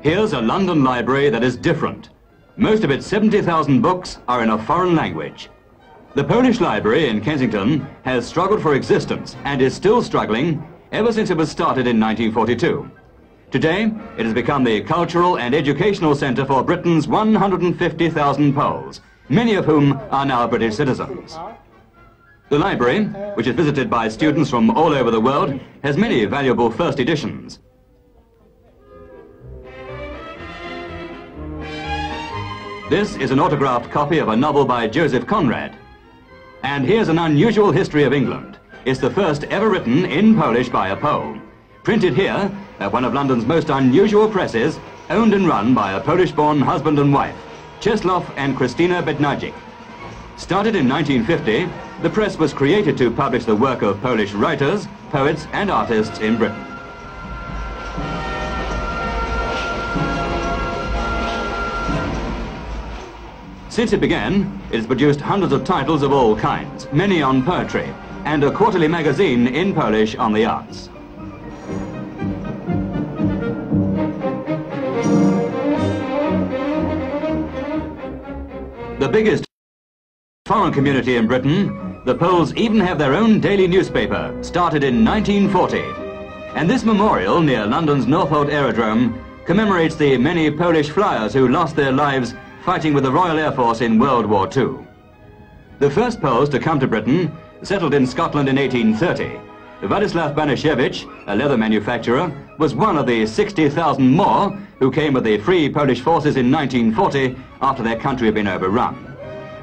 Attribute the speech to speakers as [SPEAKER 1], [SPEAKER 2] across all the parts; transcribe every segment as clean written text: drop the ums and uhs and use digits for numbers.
[SPEAKER 1] Here's a London library that is different. Most of its 70,000 books are in a foreign language. The Polish Library in Kensington has struggled for existence and is still struggling ever since it was started in 1942. Today, it has become the cultural and educational centre for Britain's 150,000 Poles, many of whom are now British citizens. The library, which is visited by students from all over the world, has many valuable first editions. This is an autographed copy of a novel by Joseph Conrad. And here's an unusual history of England. It's the first ever written in Polish by a Pole. Printed here at one of London's most unusual presses, owned and run by a Polish-born husband and wife, Czesław and Krystyna Bednarczyk. Started in 1950, the press was created to publish the work of Polish writers, poets and artists in Britain. Since it began, it has produced hundreds of titles of all kinds, many on poetry, and a quarterly magazine in Polish on the arts. The biggest foreign community in Britain, the Poles even have their own daily newspaper, started in 1940. And this memorial near London's Northolt Aerodrome commemorates the many Polish flyers who lost their lives fighting with the Royal Air Force in World War II. The first Poles to come to Britain settled in Scotland in 1830. Władysław Banaszewicz, a leather manufacturer, was one of the 60,000 more who came with the Free Polish Forces in 1940 after their country had been overrun.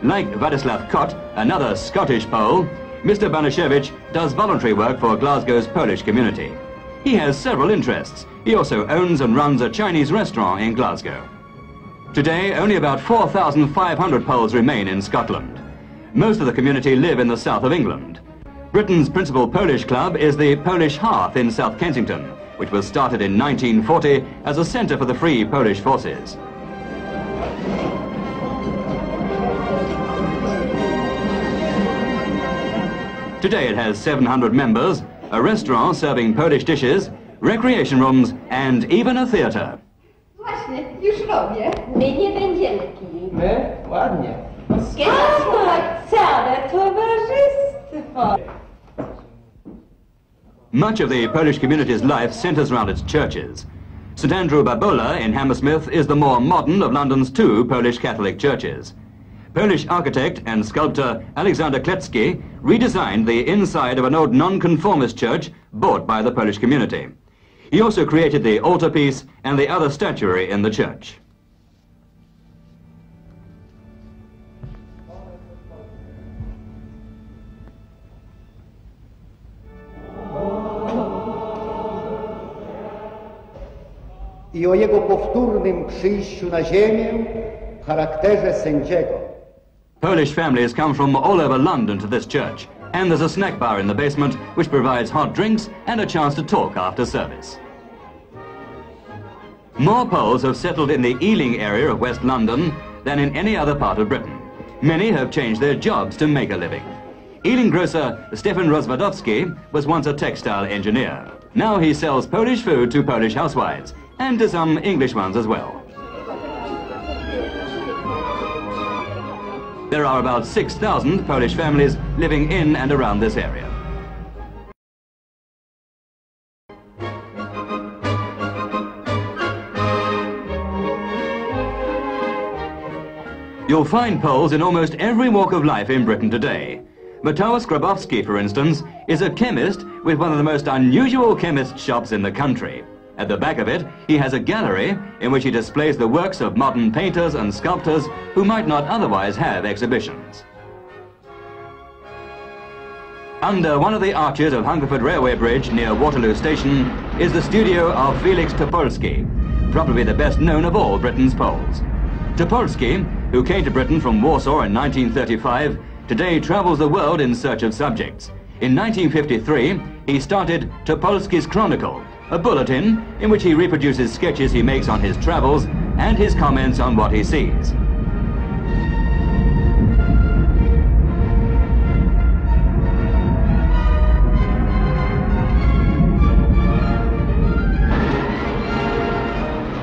[SPEAKER 1] Like Władysław Kot, another Scottish Pole, Mr. Banaszewicz does voluntary work for Glasgow's Polish community. He has several interests. He also owns and runs a Chinese restaurant in Glasgow. Today, only about 4,500 Poles remain in Scotland. Most of the community live in the south of England. Britain's principal Polish club is the Polish Hearth in South Kensington, which was started in 1940 as a centre for the Free Polish Forces. Today it has 700 members, a restaurant serving Polish dishes, recreation rooms and even a theatre.
[SPEAKER 2] Właśnie, już robię. My nie będziemy pili.
[SPEAKER 3] My? Ładnie.
[SPEAKER 2] Całe towarzystwo.
[SPEAKER 1] Much of the Polish community's life centres around its churches. St Andrew Babola in Hammersmith is the more modern of London's two Polish Catholic churches. Polish architect and sculptor Alexander Klecki redesigned the inside of an old non-conformist church bought by the Polish community. He also created the altarpiece and the other statuary in the church.
[SPEAKER 4] I o jego powtórnym przyjściu na ziemię w charakterze sędziego.
[SPEAKER 1] Polish families come from all over London to this church, and there's a snack bar in the basement which provides hot drinks and a chance to talk after service. More Poles have settled in the Ealing area of West London than in any other part of Britain. Many have changed their jobs to make a living. Ealing grocer Stefan Rozwadowski was once a textile engineer. Now he sells Polish food to Polish housewives, and to some English ones as well. There are about 6,000 Polish families living in and around this area. You'll find Poles in almost every walk of life in Britain today. Mateusz Grabowski, for instance, is a chemist with one of the most unusual chemist shops in the country. At the back of it, he has a gallery in which he displays the works of modern painters and sculptors who might not otherwise have exhibitions. Under one of the arches of Hungerford Railway Bridge near Waterloo Station is the studio of Felix Topolski, probably the best known of all Britain's Poles. Topolski, who came to Britain from Warsaw in 1935, today travels the world in search of subjects. In 1953, he started Topolski's Chronicle, a bulletin in which he reproduces sketches he makes on his travels and his comments on what he sees.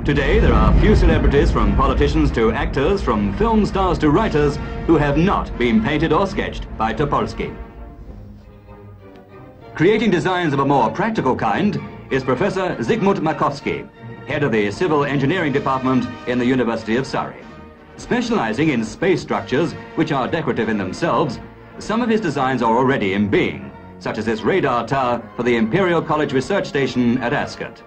[SPEAKER 1] Today, there are few celebrities, from politicians to actors, from film stars to writers, who have not been painted or sketched by Topolsky. Creating designs of a more practical kind is Professor Zygmunt Makowski, head of the Civil Engineering Department in the University of Surrey. Specializing in space structures, which are decorative in themselves, some of his designs are already in being, such as this radar tower for the Imperial College Research Station at Ascot.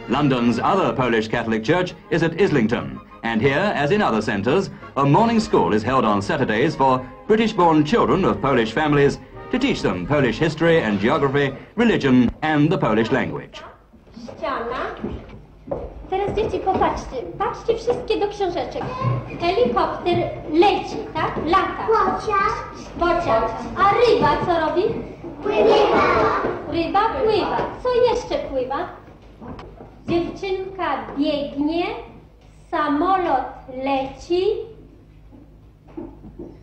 [SPEAKER 1] London's other Polish Catholic church is at Islington, and here, as in other centres, a morning school is held on Saturdays for British-born children of Polish families to teach them Polish history and geography, religion and the Polish language.
[SPEAKER 2] Ściana. Teraz dzieci popatrzcie, patrzcie wszystkie do książeczek. Helikopter leci, tak? Lata. Pociąg. A ryba co robi? Pływa. Ryba pływa. Co jeszcze pływa? Dziewczynka biegnie, samolot leci,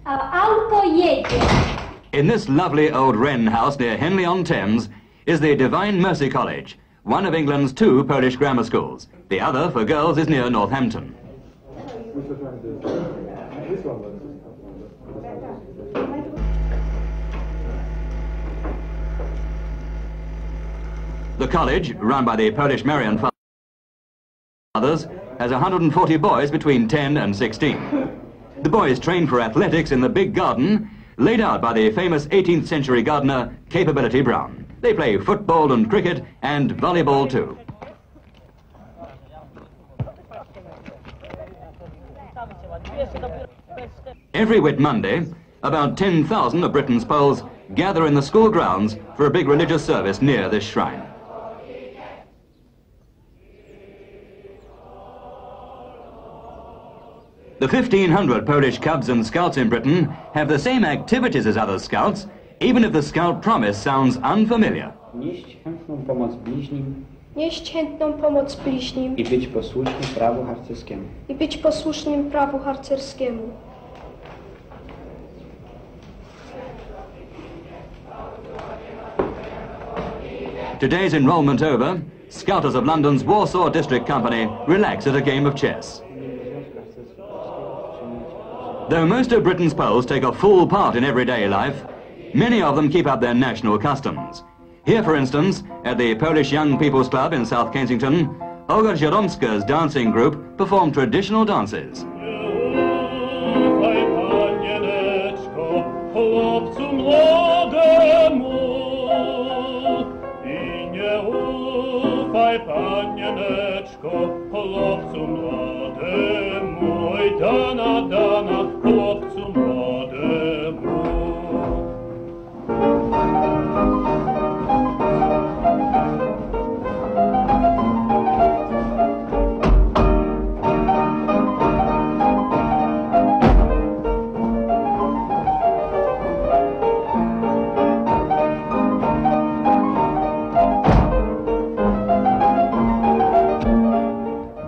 [SPEAKER 2] a auto jedzie.
[SPEAKER 1] In this lovely old wren house near Henley-on-Thames is the Divine Mercy College, one of England's 2 Polish grammar schools. The other, for girls, is near Northampton. The college, run by the Polish Marian Fathers, has 140 boys between 10 and 16. The boys train for athletics in the big garden, laid out by the famous 18th century gardener, Capability Brown. They play football and cricket and volleyball too. Every Whit Monday, about 10,000 of Britain's Poles gather in the school grounds for a big religious service near this shrine. The 1,500 Polish Cubs and Scouts in Britain have the same activities as other Scouts, even if the Scout promise sounds unfamiliar.
[SPEAKER 3] Nieść chętną pomoc bliźnim
[SPEAKER 5] Nieść chętną pomoc bliźnim
[SPEAKER 3] i być posłusznym prawu harcerskiemu.
[SPEAKER 5] i być posłusznym prawu harcerskiemu.
[SPEAKER 1] Today's enrolment over, Scouters of London's Warsaw District Company relax at a game of chess. Though most of Britain's Poles take a full part in everyday life, many of them keep up their national customs. Here, for instance, at the Polish Young People's Club in South Kensington, Olga Żeromska's dancing group perform traditional dances.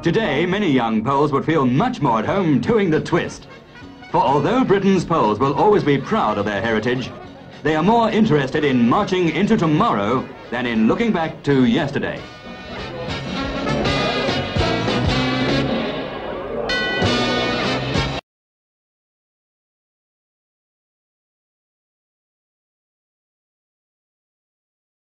[SPEAKER 1] Today, many young Poles would feel much more at home doing the twist. For although Britain's Poles will always be proud of their heritage, they are more interested in marching into tomorrow than in looking back to yesterday.